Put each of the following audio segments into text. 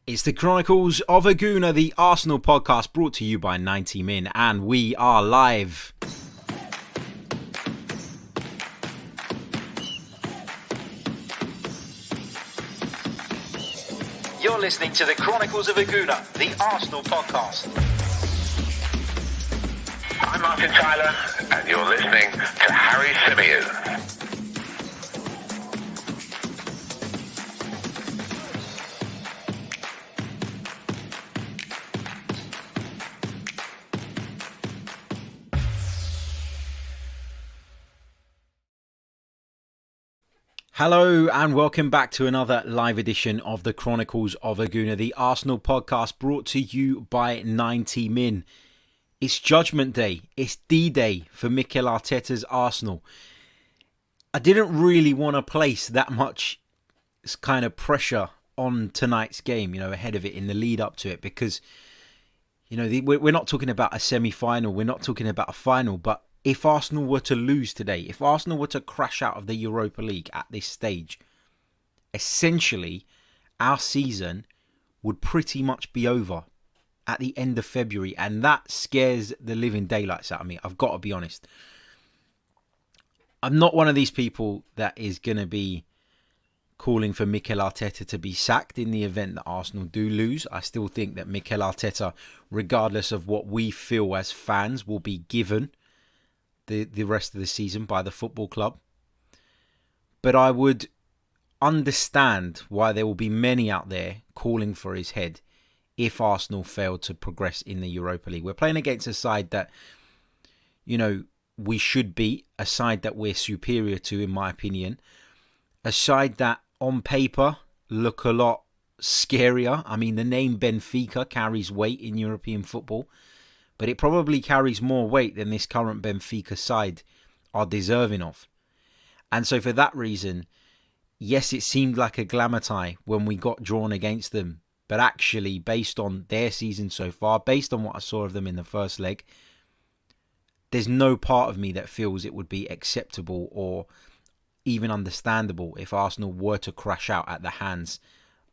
It's the Chronicles of a Gooner, the Arsenal podcast brought to you by 90 Min, and we are live. You're listening to the Chronicles of a Gooner, the Arsenal podcast. I'm Martin Tyler, and you're listening to Harry Symeou. Hello and welcome back to another live edition of the Chronicles of a Gooner, the Arsenal podcast brought to you by 90 Min. It's Judgment Day. It's D-Day for Mikel Arteta's Arsenal. I didn't really want to place that much kind of pressure on tonight's game, ahead of it in the lead up to it because, we're not talking about a semi-final. We're not talking about a final, but if Arsenal were to lose today, if Arsenal were to crash out of the Europa League at this stage, essentially our season would pretty much be over at the end of February, and that scares the living daylights out of me. I've got to be honest. I'm not one of these people that is going to be calling for Mikel Arteta to be sacked in the event that Arsenal do lose. I still think that Mikel Arteta, regardless of what we feel as fans, will be given the rest of the season by the football club. But I would understand why there will be many out there calling for his head if Arsenal fail to progress in the Europa League. We're playing against a side that, we should beat, a side that we're superior to, in my opinion, a side that on paper look a lot scarier. I mean, the name Benfica carries weight in European football, but it probably carries more weight than this current Benfica side are deserving of. And so for that reason, yes, it seemed like a glamour tie when we got drawn against them. But actually, based on their season so far, based on what I saw of them in the first leg, there's no part of me that feels it would be acceptable or even understandable if Arsenal were to crash out at the hands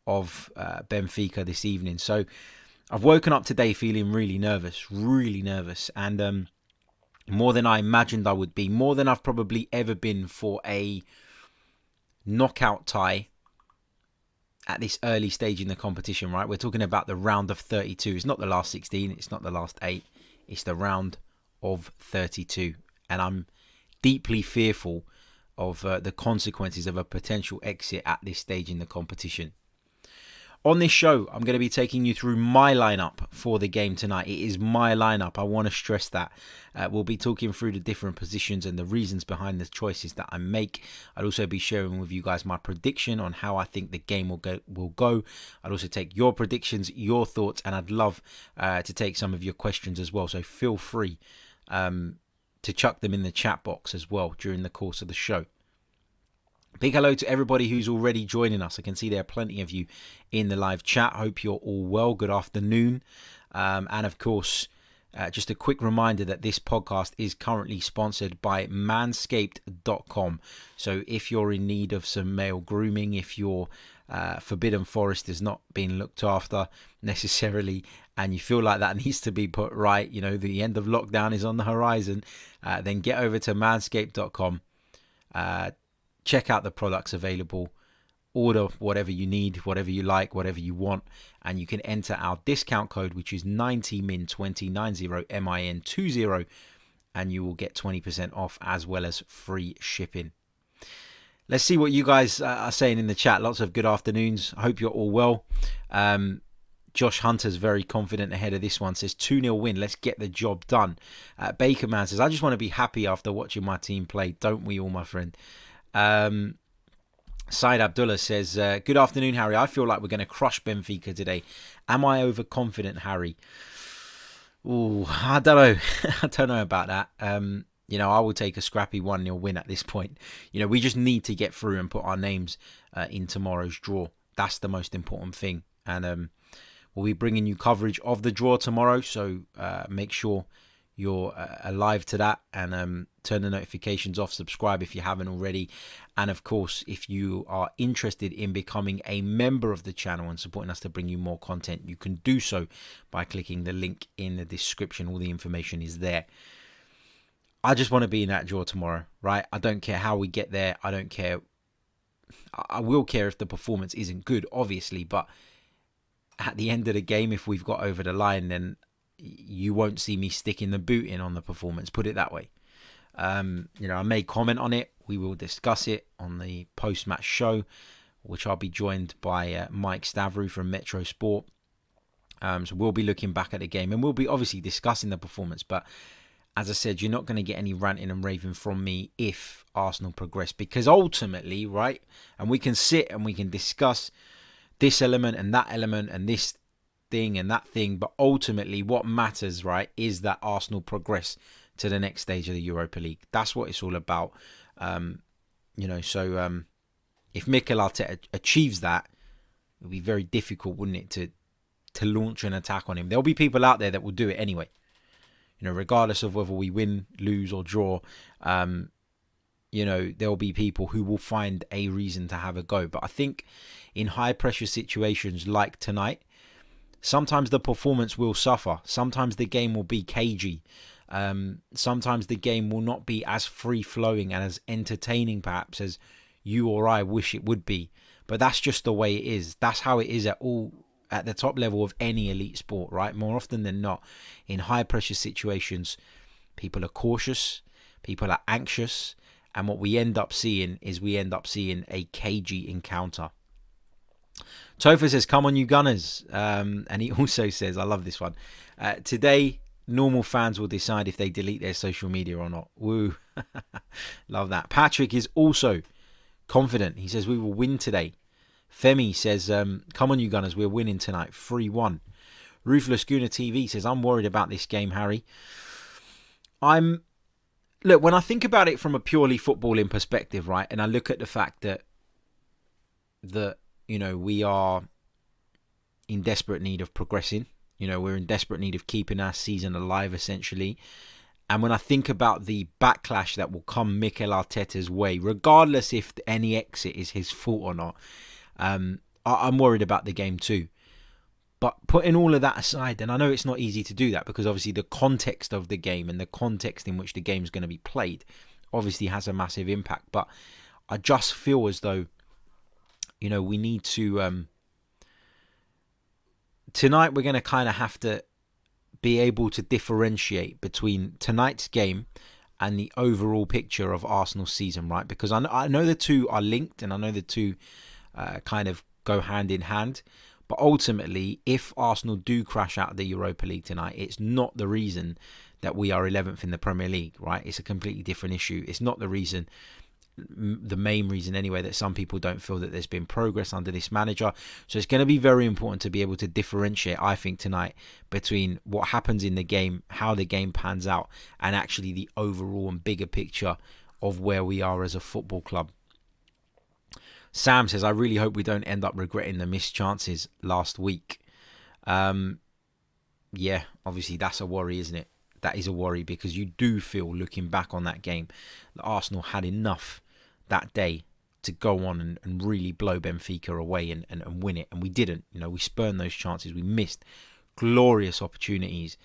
of Benfica this evening. So I've woken up today feeling really nervous, and more than I imagined I would be, more than I've probably ever been for a knockout tie at this early stage in the competition, right? We're talking about the round of 32. It's not the last 16, it's not the last 8, it's the round of 32. And I'm deeply fearful of the consequences of a potential exit at this stage in the competition. On this show, I'm going to be taking you through my lineup for the game tonight. It is my lineup. I want to stress that. We'll be talking through the different positions and the reasons behind the choices that I make. I'll also be sharing with you guys my prediction on how I think the game will go. I'll also take your predictions, your thoughts, and I'd love to take some of your questions as well. So feel free to chuck them in the chat box as well during the course of the show. Big hello to everybody who's already joining us. I can see there are plenty of you in the live chat. Hope you're all well. Good afternoon. And of course, just a quick reminder that this podcast is currently sponsored by manscaped.com. So if you're in need of some male grooming, if your forbidden forest is not being looked after necessarily, and you feel like that needs to be put right, the end of lockdown is on the horizon, then get over to manscaped.com. Check out the products available, order whatever you need, whatever you like, whatever you want, and you can enter our discount code, which is 90min20, 90min20, and you will get 20% off as well as free shipping. Let's see what you guys are saying in the chat. Lots of good afternoons. I hope you're all well. Josh Hunter's very confident ahead of this one. Says 2-0 win. Let's get the job done. Baker Man says, I just want to be happy after watching my team play. Don't we all, my friend? Said Abdullah says, good afternoon, Harry. I feel like we're going to crush Benfica today. Am I overconfident, Harry? Ooh, I don't know. I don't know about that. I will take a scrappy 1-0 win at this point. We just need to get through and put our names in tomorrow's draw. That's the most important thing. And we'll be bringing you coverage of the draw tomorrow. So make sure you're alive to that and turn the notifications off, subscribe if you haven't already. And of course, if you are interested in becoming a member of the channel and supporting us to bring you more content, you can do so by clicking the link in the description. All the information is there. I just want to be in that draw tomorrow, right? I don't care how we get there. I don't care. I will care if the performance isn't good, obviously, but at the end of the game, if we've got over the line, then you won't see me sticking the boot in on the performance, put it that way. I may comment on it. We will discuss it on the post-match show, which I'll be joined by Mike Stavrou from Metro Sport. So we'll be looking back at the game and we'll be obviously discussing the performance. But as I said, you're not going to get any ranting and raving from me if Arsenal progress, because ultimately, right, and we can sit and we can discuss this element and this thing and that thing, but ultimately what matters, right, is that Arsenal progress to the next stage of the Europa League. That's what it's all about. If Mikel Arteta achieves that, it would be very difficult, wouldn't it, to launch an attack on him. There'll be people out there that will do it anyway. Regardless of whether we win, lose or draw, there'll be people who will find a reason to have a go. But I think in high pressure situations like tonight, sometimes the performance will suffer. Sometimes the game will be cagey. Sometimes the game will not be as free-flowing and as entertaining perhaps as you or I wish it would be. But that's just the way it is. That's how it is at the top level of any elite sport, right? More often than not, in high-pressure situations, people are cautious, people are anxious, and what we end up seeing is a cagey encounter. Topher says, come on you Gunners. And he also says, I love this one, today normal fans will decide if they delete their social media or not. Woo. Love that. Patrick is also confident. He says we will win today. Femi says, come on you Gunners, we're winning tonight, 3-1. Ruthless Gooner TV says, I'm worried about this game, Harry. Look, when I think about it from a purely footballing perspective, right, and I look at the fact that we are in desperate need of progressing. We're in desperate need of keeping our season alive, essentially. And when I think about the backlash that will come Mikel Arteta's way, regardless if any exit is his fault or not, I'm worried about the game too. But putting all of that aside, and I know it's not easy to do that because obviously the context of the game and the context in which the game is going to be played obviously has a massive impact. But I just feel as though, we need to... Tonight we're going to kind of have to be able to differentiate between tonight's game and the overall picture of Arsenal's season, right? Because I know the two are linked and I know the two kind of go hand in hand. But ultimately, if Arsenal do crash out of the Europa League tonight, it's not the reason that we are 11th in the Premier League, right? It's a completely different issue. It's not the main reason anyway, that some people don't feel that there's been progress under this manager. So it's going to be very important to be able to differentiate, I think, tonight between what happens in the game, how the game pans out, and actually the overall and bigger picture of where we are as a football club. Sam says, I really hope we don't end up regretting the missed chances last week. Yeah, obviously that's a worry, isn't it? That is a worry because you do feel, looking back on that game, that Arsenal had enough that day to go on and really blow Benfica away and win it. And we didn't. We spurned those chances. We missed glorious opportunities.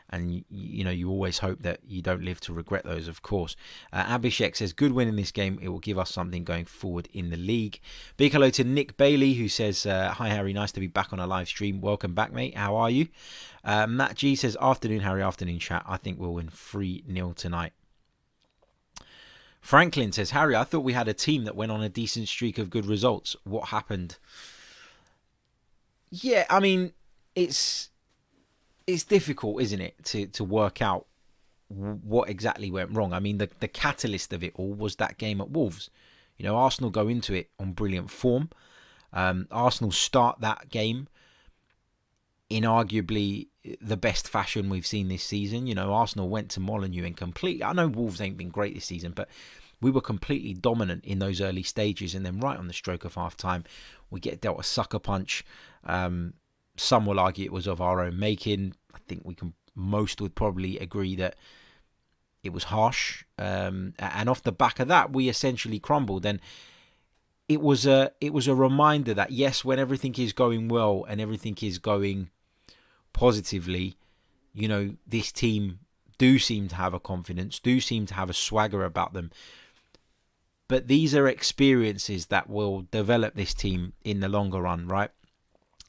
And, you always hope that you don't live to regret those, of course. Abhishek says, good win in this game. It will give us something going forward in the league. Big hello to Nick Bailey, who says, hi, Harry. Nice to be back on a live stream. Welcome back, mate. How are you? Matt G says, afternoon, Harry. Afternoon, chat. I think we'll win 3-0 tonight. Franklin says, Harry, I thought we had a team that went on a decent streak of good results. What happened? Yeah, I mean, it's difficult, isn't it, to work out what exactly went wrong. I mean, the catalyst of it all was that game at Wolves. Arsenal go into it on brilliant form. Arsenal start that game in arguably the best fashion we've seen this season. Arsenal went to Molineux and completely... I know Wolves ain't been great this season, but we were completely dominant in those early stages. And then right on the stroke of half-time, we get dealt a sucker punch. Some will argue it was of our own making. I think most would probably agree that It was harsh, and off the back of that, we essentially crumbled. And it was a reminder that yes, when everything is going well and everything is going positively, this team do seem to have a confidence, do seem to have a swagger about them. But these are experiences that will develop this team in the longer run, right?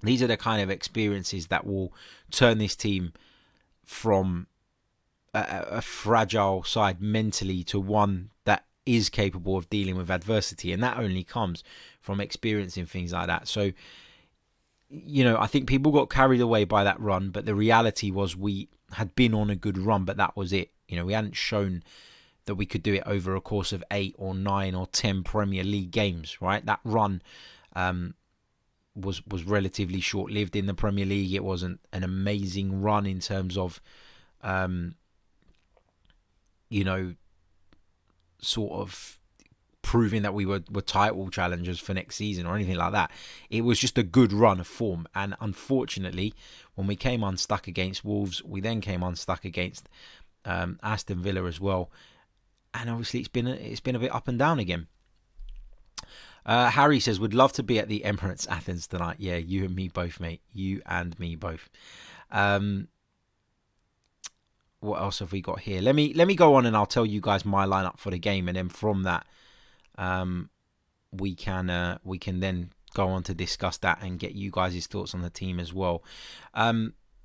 These are the kind of experiences that will turn this team from a fragile side mentally to one that is capable of dealing with adversity. And that only comes from experiencing things like that. So, I think people got carried away by that run, but the reality was we had been on a good run, but that was it. We hadn't shown that we could do it over a course of 8 or 9 or 10 Premier League games, right? That run was relatively short-lived in the Premier League. It wasn't an amazing run in terms of, sort of proving that we were title challengers for next season or anything like that. It was just a good run of form. And unfortunately, when we came unstuck against Wolves, we then came unstuck against Aston Villa as well. And obviously it's been a bit up and down again. Harry says, would love to be at the Emirates Athens tonight. Yeah, you and me both, mate. You and me both. What else have we got here? Let me go on and I'll tell you guys my lineup for the game, and then from that, we can then go on to discuss that and get you guys' thoughts on the team as well.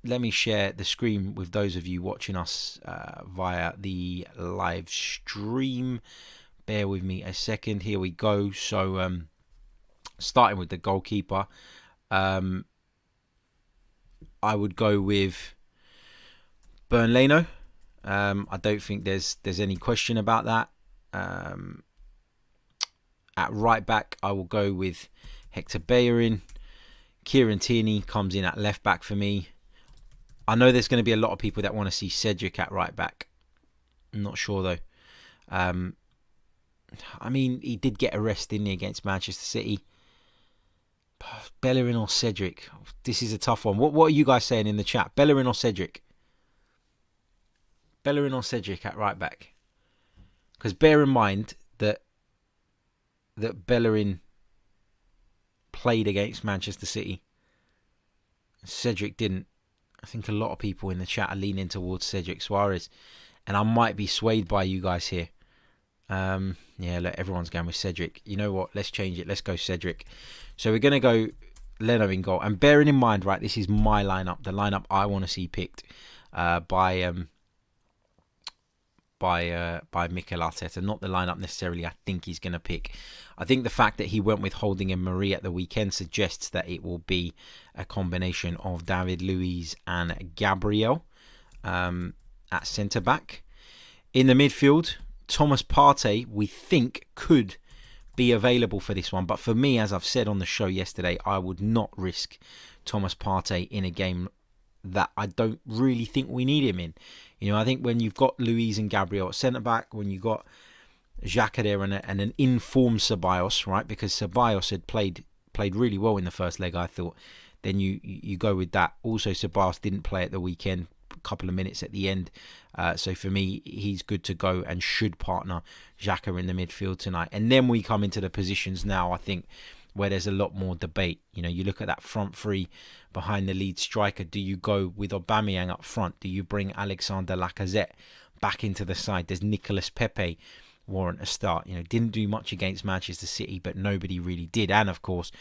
Let me share the screen with those of you watching us via the live stream. Bear with me a second. Here we go. So, starting with the goalkeeper, I would go with Bernd Leno. I don't think there's any question about that. At right back, I will go with Hector Bellerin. Kieran Tierney comes in at left back for me. I know there's going to be a lot of people that want to see Cedric at right back. I'm not sure though. He did get a rest, didn't he, against Manchester City. Bellerin or Cedric? This is a tough one. What are you guys saying in the chat? Bellerin or Cedric? Bellerin or Cedric at right back? Because bear in mind that Bellerin played against Manchester City. Cedric didn't. I think a lot of people in the chat are leaning towards Cedric Suarez, and I might be swayed by you guys here. Look, everyone's going with Cedric. You know what? Let's change it. Let's go Cedric. So we're going to go Leno in goal. And bearing in mind, right, this is my lineup, the lineup I want to see picked by Mikel Arteta, not the lineup necessarily I think he's going to pick. I think the fact that he went with Holding and Marie at the weekend suggests that it will be a combination of David Luiz and Gabriel at centre-back. In the midfield, Thomas Partey, we think, could be available for this one. But for me, as I've said on the show yesterday, I would not risk Thomas Partey in a game that I don't really think we need him in. I think when you've got Luiz and Gabriel at centre-back, when you've got Xhaka there and an informed Ceballos, right? Because Ceballos had played really well in the first leg, I thought. Then you go with that. Also, Ceballos didn't play at the weekend, a couple of minutes at the end. So for me, he's good to go and should partner Xhaka in the midfield tonight. And then we come into the positions now, I think, where there's a lot more debate. You look at that front three behind the lead striker. Do you go with Aubameyang up front? Do you bring Alexander Lacazette back into the side? Does Nicolas Pepe warrant a start? Didn't do much against Manchester City, but nobody really did. And of course,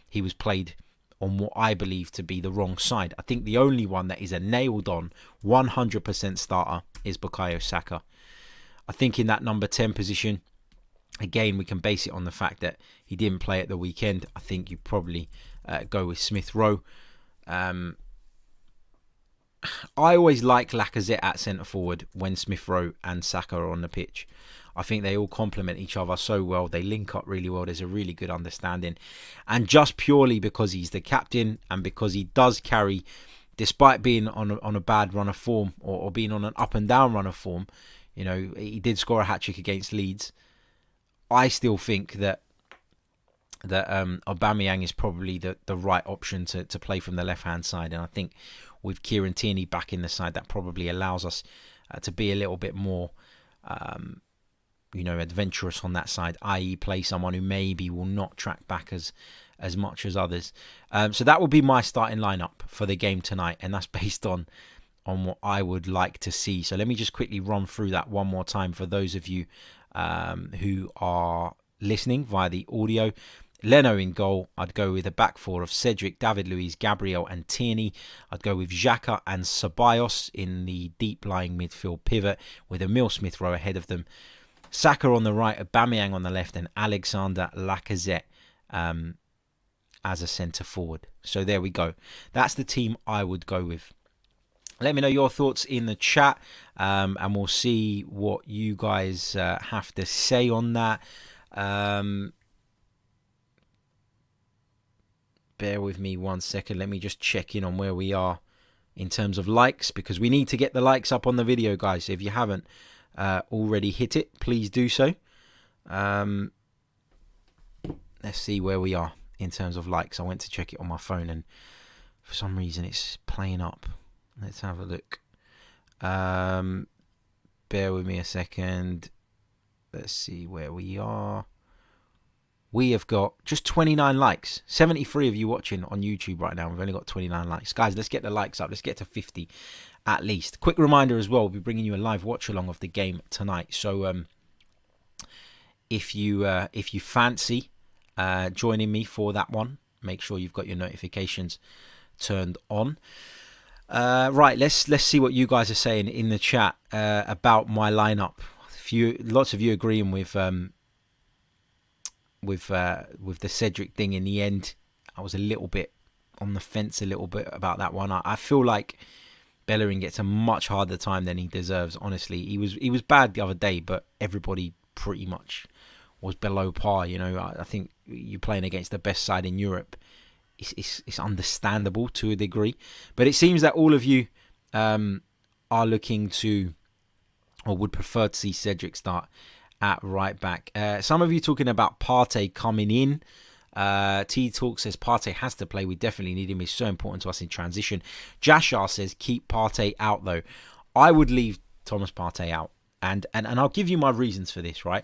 he was played on what I believe to be the wrong side. I think the only one that is a nailed-on 100% starter is Bukayo Saka. I think in that number 10 position, again, we can base it on the fact that he didn't play at the weekend. I think you probably go with Smith Rowe. I always like Lacazette at centre-forward when Smith Rowe and Saka are on the pitch. I think they all complement each other so well. They link up really well. There's a really good understanding. And just purely because he's the captain and because he does carry, despite being on a bad run of form or being on an up and down run of form, he did score a hat-trick against Leeds. I still think that Aubameyang is probably the right option to play from the left-hand side. And I think with Kieran Tierney back in the side, that probably allows us to be a little bit more adventurous on that side, i.e. play someone who maybe will not track back as much as others. So that will be my starting lineup for the game tonight, and that's based on what I would like to see. So let me just quickly run through that one more time for those of you who are listening via the audio. Leno in goal. I'd go with a back four of Cedric, David Luiz, Gabriel and Tierney. I'd go with Xhaka and Ceballos in the deep-lying midfield pivot with Emile Smith-Rowe ahead of them. Saka on the right, Aubameyang on the left, and Alexander Lacazette as a centre-forward. So there we go. That's the team I would go with. Let me know your thoughts in the chat, and we'll see what you guys have to say on that. Bear with me 1 second. Let me just check in on where we are in terms of likes, because we need to get the likes up on the video, guys. If you haven't already hit it, please do so. Let's see where we are in terms of likes. I went to check it on my phone, and for some reason it's playing up. Let's have a look. Bear with me a second. Let's see where we are. We have got just 29 likes. 73 of you watching on YouTube right now. We've only got 29 likes. Guys, let's get the likes up. Let's get to 50 at least. Quick reminder as well, we'll be bringing you a live watch along of the game tonight. So if you fancy joining me for that one, make sure you've got your notifications turned on. Right, let's see what you guys are saying in the chat about my lineup. Lots of you agreeing with the Cedric thing in the end. I was a little bit on the fence about that one. I feel like Bellerin gets a much harder time than he deserves, honestly. He was bad the other day, but everybody pretty much was below par. I think you're playing against the best side in Europe. It's understandable to a degree, but it seems that all of you are looking to, or would prefer to see Cedric start at right back. Some of you talking about Partey coming in. T-Talk says Partey has to play. We definitely need him. He's so important to us in transition. Jashar says keep Partey out though. I would leave Thomas Partey out, and I'll give you my reasons for this. Right,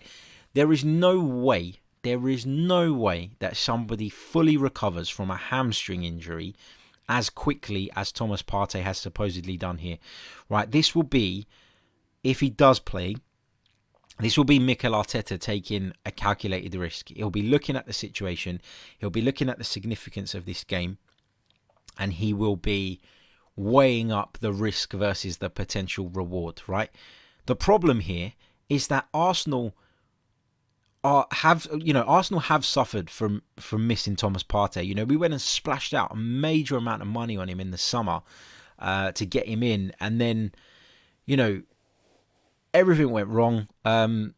there is no way that somebody fully recovers from a hamstring injury as quickly as Thomas Partey has supposedly done here. Right, this will be, if he does play, this will be Mikel Arteta taking a calculated risk. He'll be looking at the situation. He'll be looking at the significance of this game. And he will be weighing up the risk versus the potential reward, right? The problem here is that Arsenal have suffered from missing Thomas Partey. We went and splashed out a major amount of money on him in the summer to get him in. And then, everything went wrong.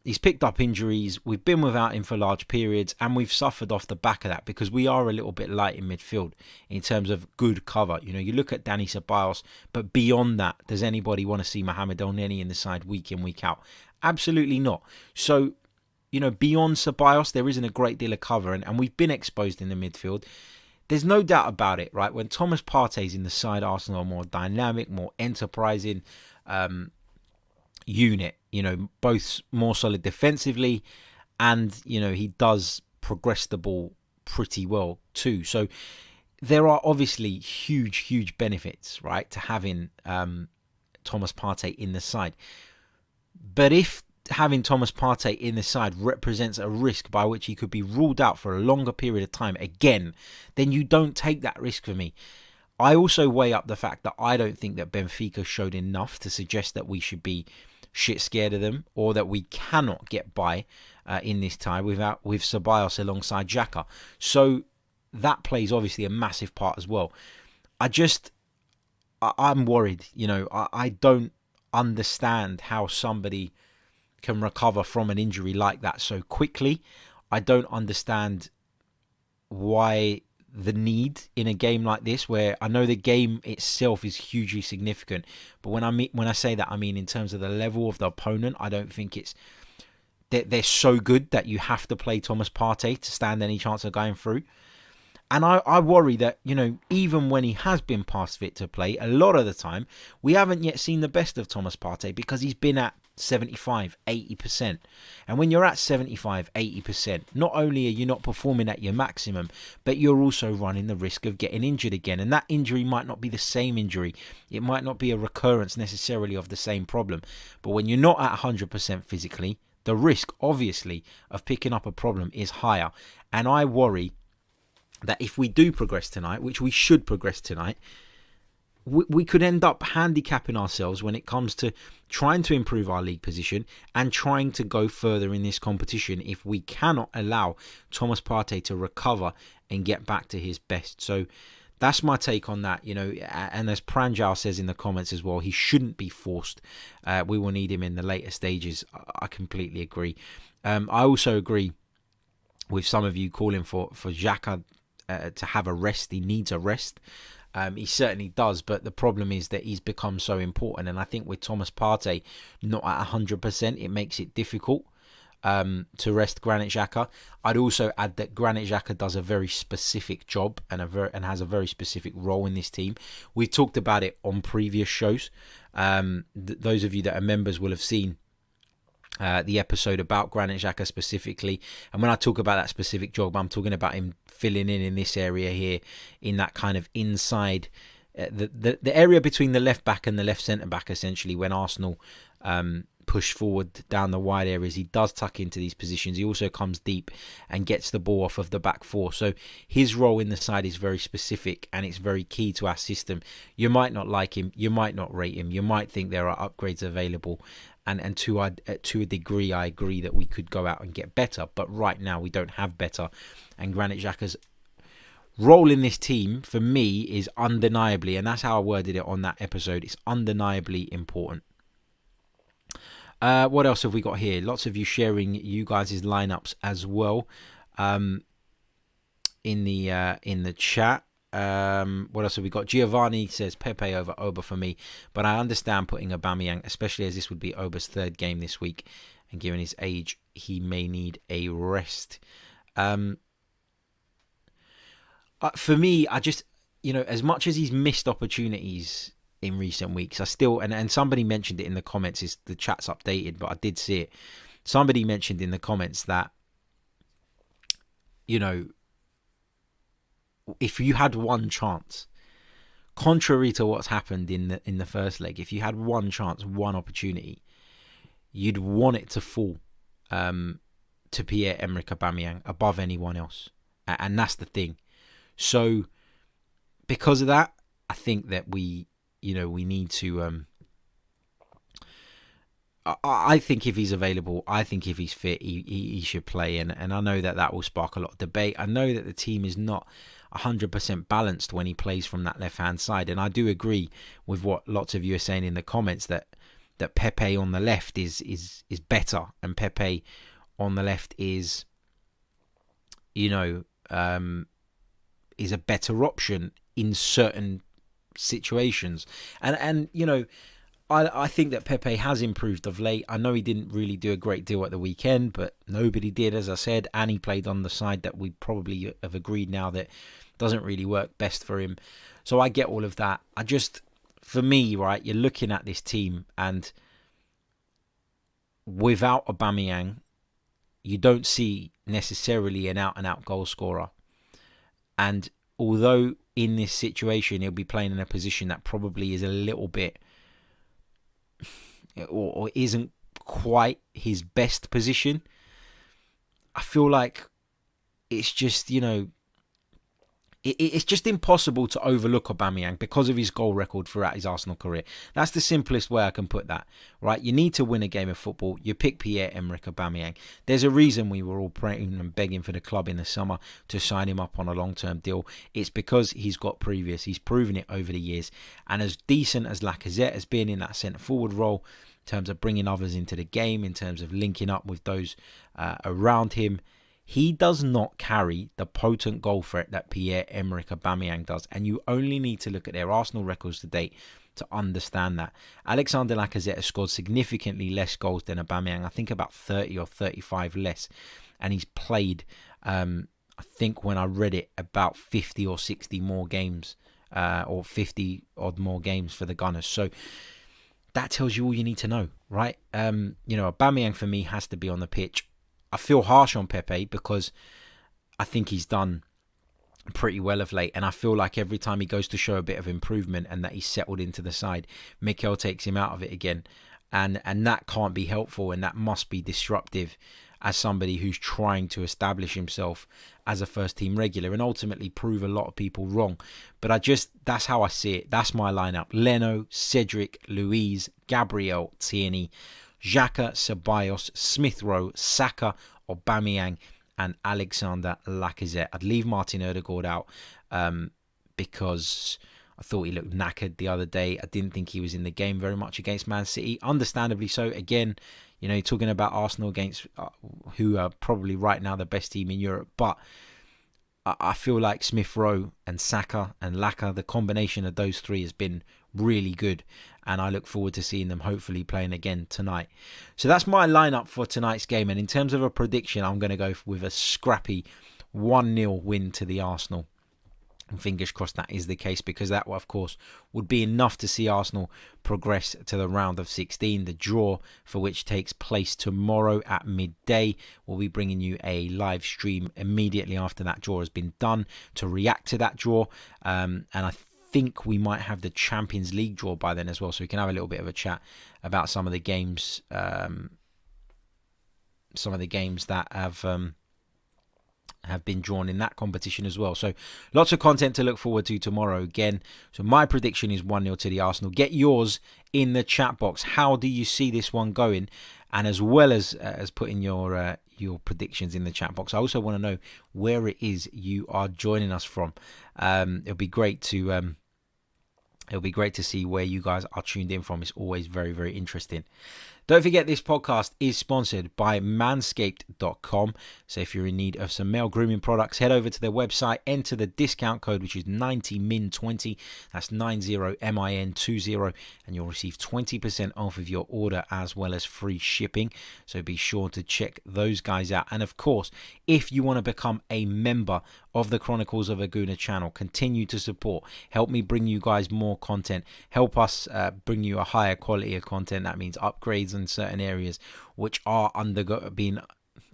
He's picked up injuries. We've been without him for large periods, and we've suffered off the back of that because we are a little bit light in midfield in terms of good cover. You look at Dani Ceballos, but beyond that, does anybody want to see Mohamed Elneny in the side week in, week out? Absolutely not. So, beyond Ceballos, there isn't a great deal of cover, and we've been exposed in the midfield. There's no doubt about it, right? When Thomas Partey's in the side, Arsenal are more dynamic, more enterprising unit, both more solid defensively, and he does progress the ball pretty well too. So there are obviously huge benefits, right, to having Thomas Partey in the side. But if having Thomas Partey in the side represents a risk by which he could be ruled out for a longer period of time again, then you don't take that risk for me. I also weigh up the fact that I don't think that Benfica showed enough to suggest that we should be shit scared of them, or that we cannot get by in this tie with Ceballos alongside Xhaka. So that plays obviously a massive part as well. I'm worried. I don't understand how somebody can recover from an injury like that so quickly. I don't understand why the need in a game like this, where I know the game itself is hugely significant, but when I say that, I mean in terms of the level of the opponent. I don't think they're so good that you have to play Thomas Partey to stand any chance of going through. And I worry that, even when he has been past fit to play, a lot of the time, we haven't yet seen the best of Thomas Partey because he's been at 75, 80%. And when you're at 75, 80%, not only are you not performing at your maximum, but you're also running the risk of getting injured again. And that injury might not be the same injury. It might not be a recurrence necessarily of the same problem. But when you're not at 100% physically, the risk, obviously, of picking up a problem is higher. And I worry that if we do progress tonight, which we should progress tonight, we could end up handicapping ourselves when it comes to trying to improve our league position and trying to go further in this competition if we cannot allow Thomas Partey to recover and get back to his best. So that's my take on that, and as Pranjal says in the comments as well, he shouldn't be forced. We will need him in the later stages. I completely agree. I also agree with some of you calling for Xhaka to have a rest. He needs a rest. He certainly does, but the problem is that he's become so important, and I think with Thomas Partey not at 100%, it makes it difficult to rest Granit Xhaka. I'd also add that Granit Xhaka does a very specific job and has a very specific role in this team. We've talked about it on previous shows. Those of you that are members will have seen the episode about Granit Xhaka specifically, and when I talk about that specific job, I'm talking about him filling in this area here, in that kind of inside the area between the left back and the left centre back. Essentially, when Arsenal push forward down the wide areas, he does tuck into these positions. He also comes deep and gets the ball off of the back four. So his role in the side is very specific, and it's very key to our system. You might not like him, you might not rate him, you might think there are upgrades available. And to a degree, I agree that we could go out and get better. But right now, we don't have better. And Granit Xhaka's role in this team, for me, is undeniably, and that's how I worded it on that episode, it's undeniably important. What else have we got here? Lots of you sharing you guys' lineups as well in the chat. What else have we got? Giovanni says Pepe over Oba for me, but I understand putting Aubameyang, especially as this would be Oba's third game this week, and given his age, he may need a rest. For me, I just, as much as he's missed opportunities in recent weeks, I still, and somebody mentioned it in the comments, the chat's updated, but I did see it. Somebody mentioned in the comments that, if you had one chance, contrary to what's happened in the first leg, if you had one chance, one opportunity, you'd want it to fall to Pierre-Emerick Aubameyang above anyone else, and that's the thing. So because of that, I think that we need to. I think if he's available, I think if he's fit, he should play, and I know that will spark a lot of debate. I know that the team is not 100% balanced when he plays from that left-hand side, and I do agree with what lots of you are saying in the comments that Pepe on the left is better, and Pepe on the left is is a better option in certain situations, and I think that Pepe has improved of late. I know he didn't really do a great deal at the weekend, but nobody did, as I said, and he played on the side that we probably have agreed now that doesn't really work best for him. So I get all of that. For me, right, you're looking at this team, and without Aubameyang, you don't see necessarily an out-and-out goal scorer. And although in this situation he'll be playing in a position that probably is a little bit or isn't quite his best position, I feel like it's just, it's just impossible to overlook Aubameyang because of his goal record throughout his Arsenal career. That's the simplest way I can put that, right? You need to win a game of football. You pick Pierre-Emerick Aubameyang. There's a reason we were all praying and begging for the club in the summer to sign him up on a long-term deal. It's because he's got previous. He's proven it over the years. And as decent as Lacazette has been in that centre-forward role, in terms of bringing others into the game, in terms of linking up with those around him, he does not carry the potent goal threat that Pierre-Emerick Aubameyang does. And you only need to look at their Arsenal records to date to understand that. Alexander Lacazette has scored significantly less goals than Aubameyang. I think about 30 or 35 less. And he's played, I think when I read it, about 50 or 60 more games, or 50 odd more games for the Gunners. So that tells you all you need to know, right? Aubameyang for me has to be on the pitch. I feel harsh on Pepe because I think he's done pretty well of late, and I feel like every time he goes to show a bit of improvement and that he's settled into the side, Mikel takes him out of it again, and that can't be helpful, and that must be disruptive as somebody who's trying to establish himself as a first team regular and ultimately prove a lot of people wrong. But that's how I see it. That's my lineup: Leno, Cedric, Luiz, Gabriel, Tierney, Xhaka, Ceballos, Smith Rowe, Saka, Aubameyang, and Alexander Lacazette. I'd leave Martin Odegaard out because I thought he looked knackered the other day. I didn't think he was in the game very much against Man City. Understandably so. Again, you're talking about Arsenal against who are probably right now the best team in Europe. But I feel like Smith Rowe and Saka and Laka, the combination of those three has been really good. And I look forward to seeing them hopefully playing again tonight. So that's my lineup for tonight's game. And in terms of a prediction, I'm going to go with a scrappy 1-0 win to the Arsenal. And fingers crossed that is the case, because that, of course, would be enough to see Arsenal progress to the round of 16. The draw for which takes place tomorrow at midday. We'll be bringing you a live stream immediately after that draw has been done to react to that draw. And I think we might have the Champions League draw by then as well, so we can have a little bit of a chat about some of the games, that have been drawn in that competition as well. So lots of content to look forward to tomorrow again. So my prediction is 1-0 to the Arsenal. Get yours in the chat box. How do you see this one going? And as well as putting your predictions in the chat box, I also want to know where it is you are joining us from. It'll be great to see where you guys are tuned in from. It's always very, very interesting. Don't forget, this podcast is sponsored by manscaped.com. So if you're in need of some male grooming products, head over to their website, enter the discount code, which is 90min20. That's 90min20, and you'll receive 20% off of your order as well as free shipping. So be sure to check those guys out. And of course, if you want to become a member of the Chronicles of a Gooner channel, continue to support, help me bring you guys more content, help us bring you a higher quality of content. That means upgrades in certain areas which are undergoing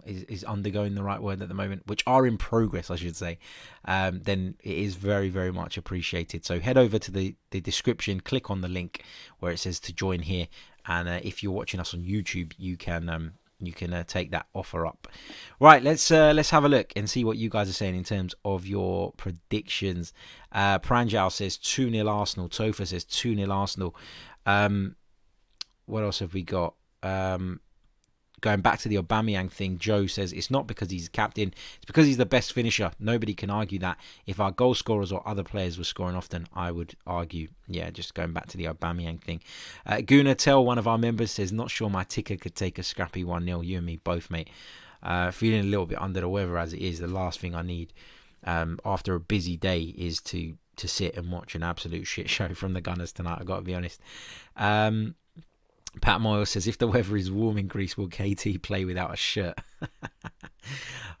the right word at the moment, which are in progress, I should say, then it is very, very much appreciated. So head over to the description, click on the link where it says to join here, and if you're watching us on YouTube, you can take that offer up. Right, let's have a look and see what you guys are saying in terms of your predictions. Pranjal says 2-0 Arsenal. Tofa says 2-0 Arsenal. What else have we got? Going back to the Aubameyang thing, Joe says it's not because he's captain, it's because he's the best finisher. Nobody can argue that. If our goal scorers or other players were scoring often, I would argue. Yeah, just going back to the Aubameyang thing. Gooner Tell, one of our members, says, not sure my ticker could take a scrappy 1-0. You and me both, mate. Feeling a little bit under the weather as it is. The last thing I need after a busy day is to sit and watch an absolute shit show from the Gunners tonight, I've got to be honest. Pat Moyle says, if the weather is warm in Greece, will KT play without a shirt?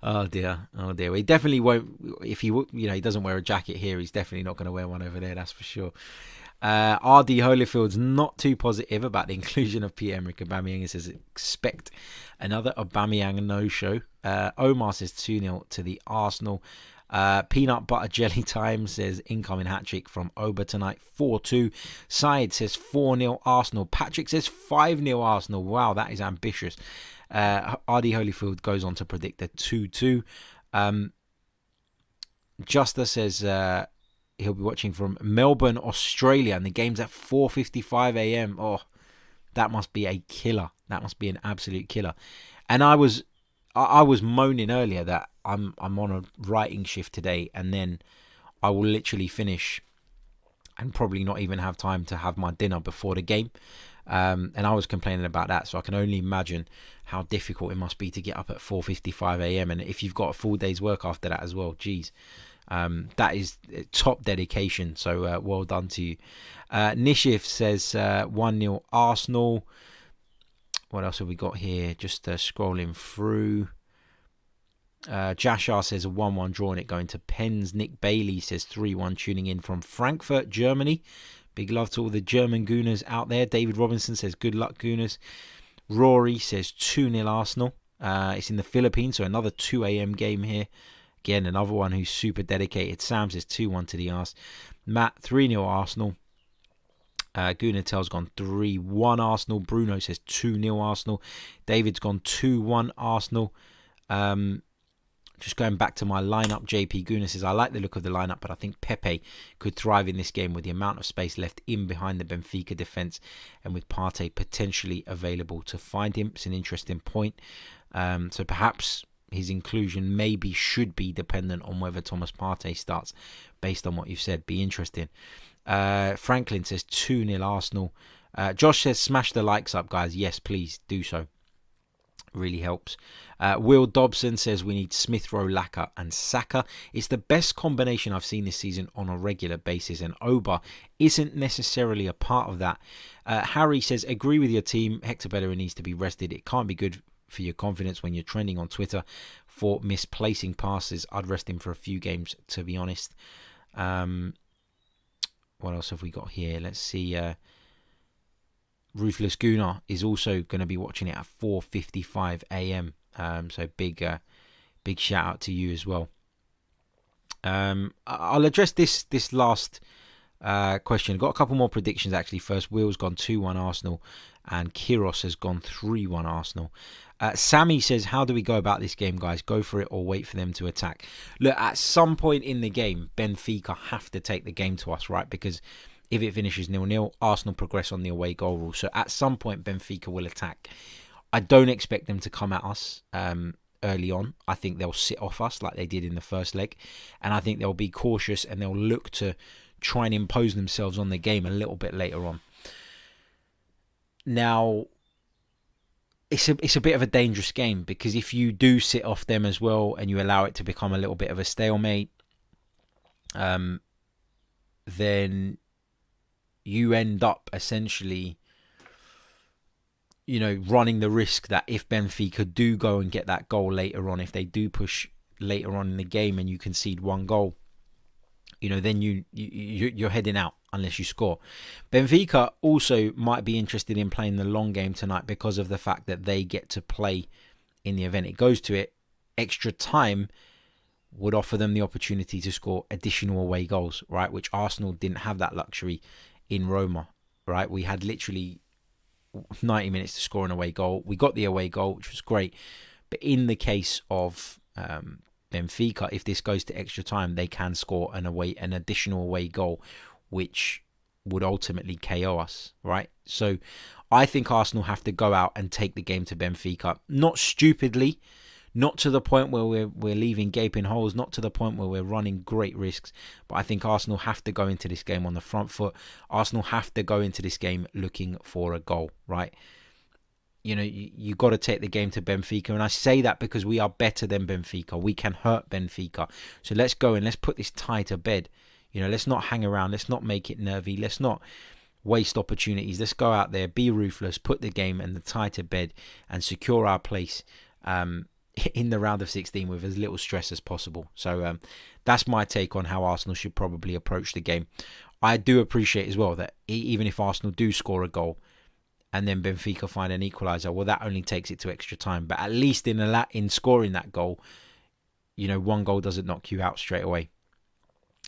Oh dear. Well, he definitely won't. If he doesn't wear a jacket here, he's definitely not going to wear one over there, that's for sure. RD Holyfield's not too positive about the inclusion of Pierre-Emerick Aubameyang. He says, expect another Aubameyang no-show. Omar says 2-0 to the Arsenal. Peanut Butter Jelly Time says incoming hat-trick from Oba tonight, 4-2. Syed says 4-0 Arsenal. Patrick says 5-0 Arsenal. Wow, that is ambitious. RD Holyfield goes on to predict a 2-2. Justa says he'll be watching from Melbourne, Australia, and the game's at 4:55 a.m. Oh, that must be a killer. That must be an absolute killer. And I was moaning earlier that I'm on a writing shift today, and then I will literally finish and probably not even have time to have my dinner before the game. And I was complaining about that, so I can only imagine how difficult it must be to get up at 4:55 a.m. And if you've got a full day's work after that as well, geez, that is top dedication. So well done to you. Nishif says 1-0 Arsenal. What else have we got here? Just scrolling through. Jashar says a 1-1 draw and it going to pens. Nick Bailey says 3-1 tuning in from Frankfurt, Germany. Big love to all the German Gooners out there. David Robinson says, good luck, Gooners. Rory says 2-0 Arsenal. It's in the Philippines, so another 2 a.m. game here. Again, another one who's super dedicated. Sam says 2-1 to the Ars. Matt, 3-0 Arsenal. Gooner Tell's gone 3-1 Arsenal. Bruno says 2-0 Arsenal. David's gone 2-1 Arsenal. Just going back to my lineup, JP Gooner says, I like the look of the lineup, but I think Pepe could thrive in this game with the amount of space left in behind the Benfica defence and with Partey potentially available to find him. It's an interesting point. So perhaps his inclusion maybe should be dependent on whether Thomas Partey starts based on what you've said. Be interesting. Franklin says 2-0 Arsenal. Josh says, smash the likes up, guys. Yes, please do so. Really helps. Will Dobson says we need Smith Rowe, Laka and Saka. It's the best combination I've seen this season on a regular basis, and Oba isn't necessarily a part of that. Harry says, agree with your team. Hector Bellerin needs to be rested. It can't be good for your confidence when you're trending on Twitter for misplacing passes. I'd rest him for a few games, to be honest. What else have we got here? Let's see. Ruthless Gooner is also going to be watching it at 4:55 a.m. So big shout out to you as well. I'll address this last question. Got a couple more predictions actually. First, Will's gone 2-1 Arsenal, and Kiros has gone 3-1 Arsenal. Sammy says, how do we go about this game, guys? Go for it or wait for them to attack? Look, at some point in the game, Benfica have to take the game to us, right? Because if it finishes 0-0, Arsenal progress on the away goal rule. So at some point, Benfica will attack. I don't expect them to come at us early on. I think they'll sit off us like they did in the first leg. And I think they'll be cautious and they'll look to try and impose themselves on the game a little bit later on. Now, it's a bit of a dangerous game because if you do sit off them as well and you allow it to become a little bit of a stalemate, then you end up essentially, running the risk that if Benfica do go and get that goal later on, if they do push later on in the game and you concede one goal, then you're heading out unless you score. Benfica also might be interested in playing the long game tonight because of the fact that they get to play in the event it goes to it. Extra time would offer them the opportunity to score additional away goals, right? Which Arsenal didn't have that luxury in Roma, right? We had literally 90 minutes to score an away goal. We got the away goal, which was great. But in the case of Benfica, if this goes to extra time, they can score an additional away goal, which would ultimately KO us, right? So I think Arsenal have to go out and take the game to Benfica. Not stupidly, not to the point where we're leaving gaping holes, not to the point where we're running great risks, but I think Arsenal have to go into this game on the front foot. Arsenal have to go into this game looking for a goal, right? You got to take the game to Benfica, and I say that because we are better than Benfica. We can hurt Benfica. So let's go and let's put this tie to bed. Let's not hang around. Let's not make it nervy. Let's not waste opportunities. Let's go out there, be ruthless, put the game and the tie to bed, and secure our place in the round of 16 with as little stress as possible. So that's my take on how Arsenal should probably approach the game. I do appreciate as well that even if Arsenal do score a goal and then Benfica find an equaliser, well, that only takes it to extra time. But at least in scoring that goal, one goal doesn't knock you out straight away.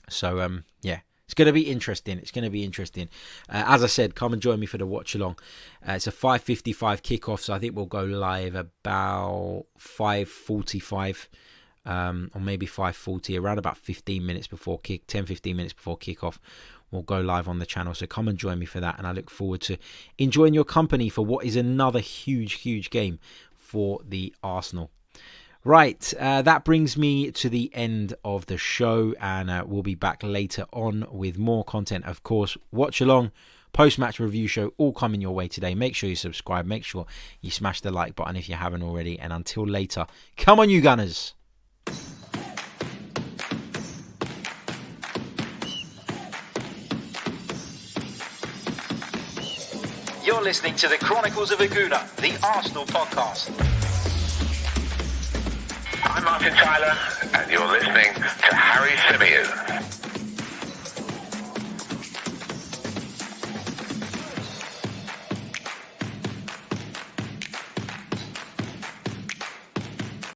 So, yeah. It's going to be interesting. As I said, come and join me for the watch along. It's a 5:55 kickoff, so I think we'll go live about 5:45 or maybe 5:40, around about 15 minutes before 10-15 minutes before kickoff. We'll go live on the channel, so come and join me for that. And I look forward to enjoying your company for what is another huge game for the Arsenal. Right, that brings me to the end of the show, and we'll be back later on with more content. Of course, watch along, post-match review show, all coming your way today. Make sure you subscribe, make sure you smash the like button if you haven't already, and until later, come on you Gunners! You're listening to the Chronicles of a Gooner, the Arsenal podcast. I'm Martin Tyler, and you're listening to Harry Symeou.